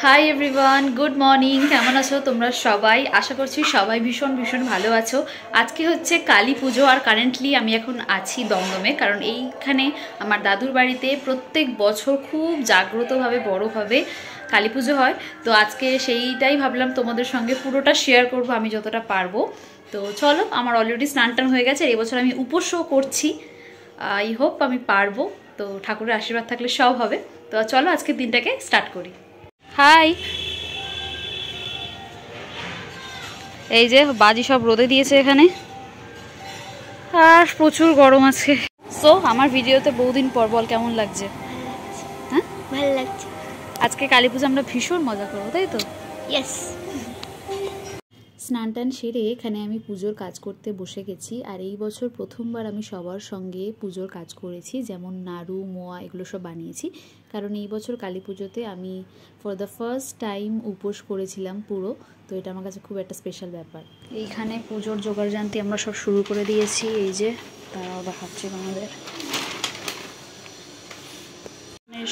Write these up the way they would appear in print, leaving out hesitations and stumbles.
High everyone good morning केमन आछो तोमरा सबाई आशा करछि सबाई भीषण भीषण भालो आछो। आज के होच्छे काली पुजो और कारेंटली आमी एखन आछि दमदमे कारण एइखाने आमार दादुर बाड़ीते प्रत्येक बछर खूब जाग्रतभावे बड़ोभावे काली पुजो हय। तो आज के सेइटाई भाबलाम तोमादेर संगे पुरोटा शेयर करब आमी जतटा पारबो। तो चलो आमार अलरेडी स्नान टान हये गेछे, एबछर आमी उपোसও करछि। आई होप आमी पारबो, तो ठाकुरेर आशीर्बाद थाकले सब हबे। तो चलो आजके दिनटाके स्टार्ट करी। हाई এই যে বাজি সব রোদে দিয়েছে এখানে আর প্রচুর গরম আছে। সো আমার ভিডিওতে বহুদিন পর বল কেমন লাগছে? হ্যাঁ ভালো লাগছে। আজকে কালী পূজা আমরা ভীষণ মজা করব, তাই তো? ইয়েস। স্নান টান সেরে এখানে আমি পুজোর কাজ করতে বসে গেছি। আর এই বছর প্রথমবার আমি সবার সঙ্গে পুজোর কাজ করেছি, যেমন নাড়ু মোয়া এগুলো সব বানিয়েছি। কারণ এই বছর কালী পুজোতে আমি ফর দ্য ফার্স্ট টাইম উপোস করেছিলাম পুরো, তো এটা আমার কাছে খুব একটা স্পেশাল ব্যাপার। এইখানে পুজোর জোগাড় জানতি আমরা সব শুরু করে দিয়েছি। এই যে তারাও দেখাচ্ছি আমাদের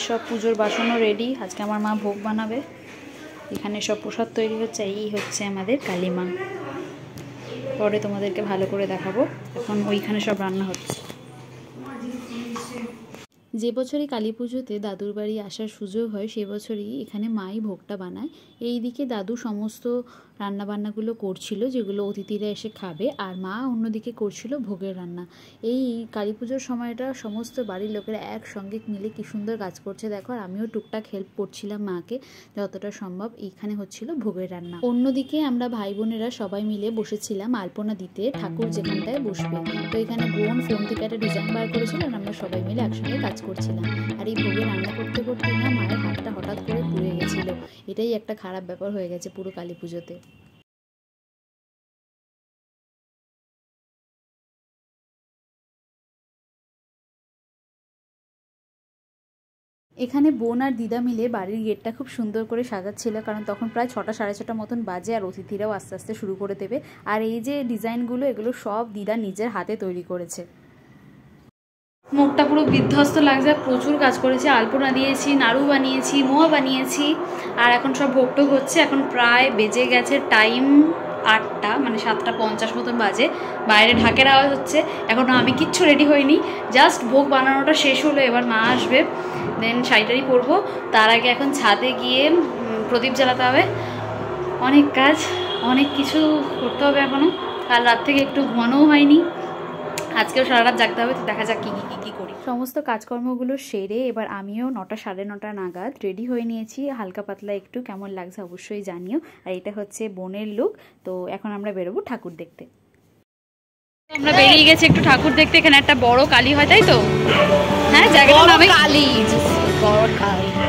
সব পুজোর বাসনও রেডি। আজকে আমার মা ভোগ বানাবে। এখানে সব প্রসাদ তৈরি হচ্ছে। এই হচ্ছে আমাদের কালী মা, পরে তোমাদেরকে ভালো করে দেখাবো। এখন ওইখানে সব রান্না হচ্ছে। যে বছরই কালী পুজোতে দাদুর বাড়ি আসার সুযোগ হয় সে বছরই এখানে মাই ভোগটা বানায়। এই দিকে দাদু সমস্ত রান্নাবান্নাগুলো করছিল যেগুলো অতিথিরা এসে খাবে, আর মা অন্যদিকে করছিল ভোগের রান্না। এই কালী পুজোর সময়টা সমস্ত বাড়ির লোকেরা একসঙ্গে মিলে কি সুন্দর কাজ করছে দেখো। আর আমিও টুকটাক হেল্প করছিলাম মাকে যতটা সম্ভব। এইখানে হচ্ছিল ভোগের রান্না। অন্যদিকে আমরা ভাই বোনেরা সবাই মিলে বসেছিলাম আলপনা দিতে, ঠাকুর যেখানটায় বসবে। তো এখানে বোন ফোন থেকে একটা ডিজাইন বার করেছিল আর আমরা সবাই মিলে একসঙ্গে কাজ করছিলাম। আর এই ভোগে রান্না করতে করতে না মায়ের হাতটা হঠাৎ করে পুড়ে গেছিল। এটাই একটা খারাপ ব্যাপার হয়ে গেছে পুরো কালী পুজোতে। এখানে বোন আর দিদা মিলে বাড়ির গেটটা খুব সুন্দর করে সাজাচ্ছিল, কারণ তখন প্রায় 6টা সাড়ে 6টা মতন বাজে আর অতিথিরাও আস্তে আস্তে শুরু করে দেবে। আর এই যে ডিজাইনগুলো এগুলো সব দিদা নিজের হাতে তৈরি করেছে। মুখটা পুরো বিধ্বস্ত লাগছে, প্রচুর কাজ করেছি। আলপনা দিয়েছি, নাড়ু বানিয়েছি, মোয়া বানিয়েছি, আর এখন সব ভোগটোগ হচ্ছে। এখন প্রায় বেজে গেছে টাইম 8টা, মানে 7:50 মতন বাজে। বাইরে ঢাকের আওয়াজ হচ্ছে। এখনও আমি কিচ্ছু রেডি হইনি, জাস্ট ভোগ বানানোটা শেষ হলো। এবার মা আসবে, দেন শাড়িটারি পরবো। তার আগে এখন ছাদে গিয়ে প্রদীপ জ্বালাতে হবে। অনেক কাজ, অনেক কিছু করতে হবে এখনও। কাল রাত থেকে একটু ঘুমানোও হয়নি, আজকেও সারা রাত জাগতে হবে। তো দেখা যাক কী করি। সমস্ত কাজকর্মগুলো সেরে এবার আমিও 9টা সাড়ে 9টা নাগাদ রেডি হয়ে নিয়েছি। হালকা পাতলা একটু, কেমন লাগছে অবশ্যই জানিও। আর এটা হচ্ছে বোনের লুক। তো এখন আমরা বেরোবো ঠাকুর দেখতে। আমরা বেরিয়ে গেছি একটু ঠাকুর দেখতে। এখানে একটা বড় কালী হয়, তাই তো? হ্যাঁ, জায়গাটার নাম কালী।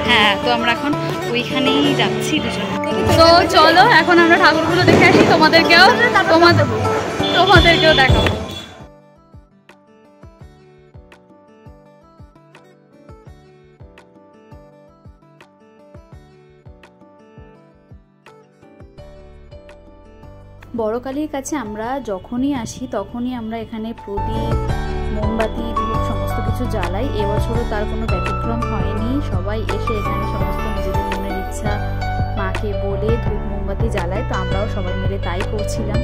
হ্যাঁ, তো আমরা এখন ওইখানেই যাচ্ছি দুজন। তো চলো এখন আমরা ঠাকুরগুলো দেখে আসি, তোমাদেরকেও দেখাবো। বড় কালীর কাছে আমরা যখনই আসি তখনই আমরা এখানে প্রদীপ, মোমবাতি, ধূপ সমস্ত কিছু জ্বালাই। এবছরও তার কোনো ব্যতিক্রম হয়নি। সবাই এসে এখানে সমস্ত নিজেদের মনের ইচ্ছা মাকে বলে ধূপ মোমবাতি জ্বালায়। তো আমরাও সবাই মিলে তাই করছিলাম।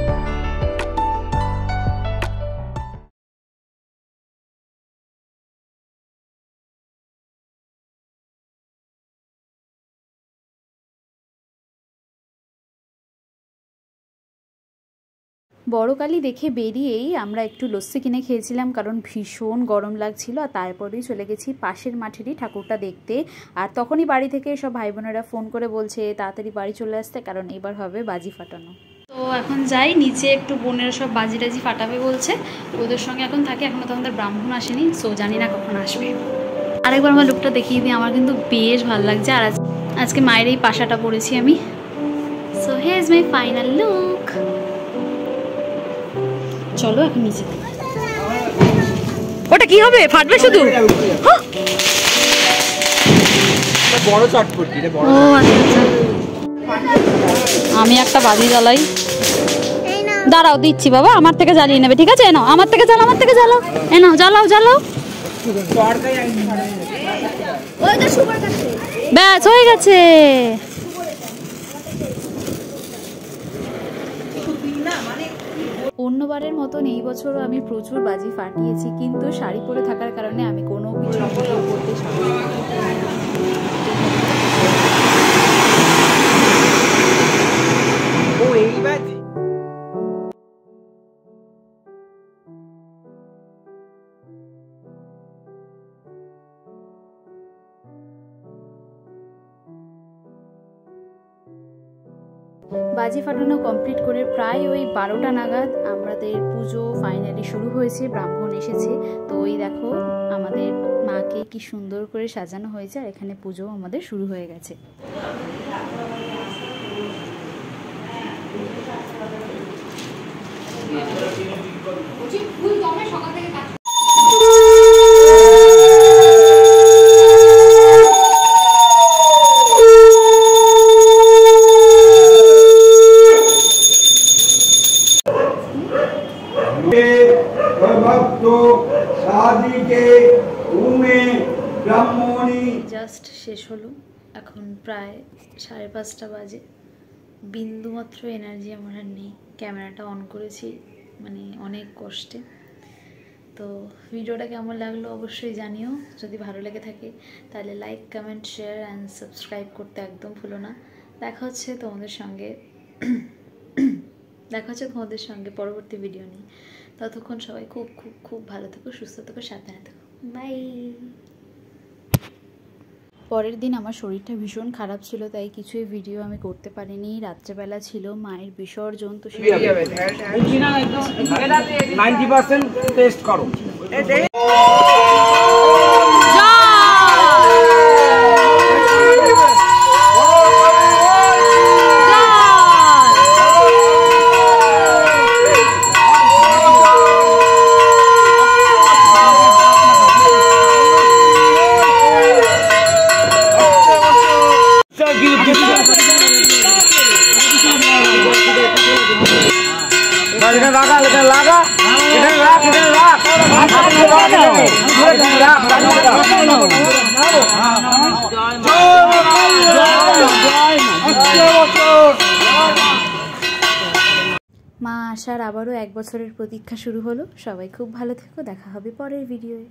বড় কালী দেখে বেরিয়েই আমরা একটু লস্যি কিনে খেয়েছিলাম, কারণ ভীষণ গরম লাগছিল। আর তারপরেই চলে গেছি পাশের মাঠেরই ঠাকুরটা দেখতে। আর তখনই বাড়ি থেকে সব ভাই বোনেরা ফোন করে বলছে তাড়াতাড়ি বাড়ি চলে আসতে, কারণ এবার হবে বাজি ফাটানো। তো এখন যাই নিচে, একটু বোনেরা সব বাজি টাজি ফাটাবে বলছে। ওদের সঙ্গে এখন থাকে। এখনও তো আমাদের ব্রাহ্মণ আসেনি, সো জানি না কখন আসবে। আরেকবার আমার লুকটা দেখিয়ে দিই, আমার কিন্তু বেশ ভালো লাগছে। আর আজকে মায়ের এই পাশাটা পরেছি আমি। So here is my final look. চলো এখন নিচে। ওটা কি হবে? ফাটবে শুধু? বড় চটপটি রে, বড়। ও আচ্ছা। আমি একটা বাজি জ্বালাই। দাঁড়াও দিচ্ছি বাবা, আমার থেকে জ্বালিয়ে নেবে, ঠিক আছে? এনো আমার থেকে জ্বালাও, আমার থেকে জ্বালাও। এনো জ্বালাও। ব্যাস হয়ে গেছে। অন্যবারের মতন এই বছরও আমি প্রচুর বাজি ফাটিয়েছি, কিন্তু শাড়ি পরে থাকার কারণে আমি কোনো কিছু ভিডিও করতে বাজি ফাটানো কমপ্লিট করে প্রায় ওই 12টা নাগাদ আমাদের পুজো ফাইনালি শুরু হয়েছে। ব্রাহ্মণ এসেছে, তো ওই দেখো আমাদের মাকে কি সুন্দর করে সাজানো হয়েছে, আর এখানে পুজো আমাদের শুরু হয়ে গেছে। জাস্ট শেষ হলো, এখন প্রায় 5:30 বাজে। বিন্দুমাত্র এনার্জি আমার আর নেই, ক্যামেরাটা অন করেছি মানে অনেক কষ্টে। তো ভিডিওটা কেমন লাগলো অবশ্যই জানিও। যদি ভালো লেগে থাকে তাহলে like, comment, share and subscribe করতে একদম ভুলো না। দেখা হচ্ছে তোমাদের সঙ্গে পরবর্তী ভিডিও নিয়ে। ততক্ষণ সবাই খুব খুব খুব ভালো থেকো, সুস্থ থেকো, সাবধানে থেকো। বাই। পরের দিন আমার শরীরটা ভীষণ খারাপ ছিল, তাই কিছুই ভিডিও আমি করতে পারিনি। রাত্রেবেলা ছিল মায়ের বিসর্জন, তো 90% টেস্ট করো। মা আসার আবারও 1 বছরের প্রতীক্ষা শুরু হলো। সবাই খুব ভালো থেকো, দেখা হবে পরের ভিডিওয়ে।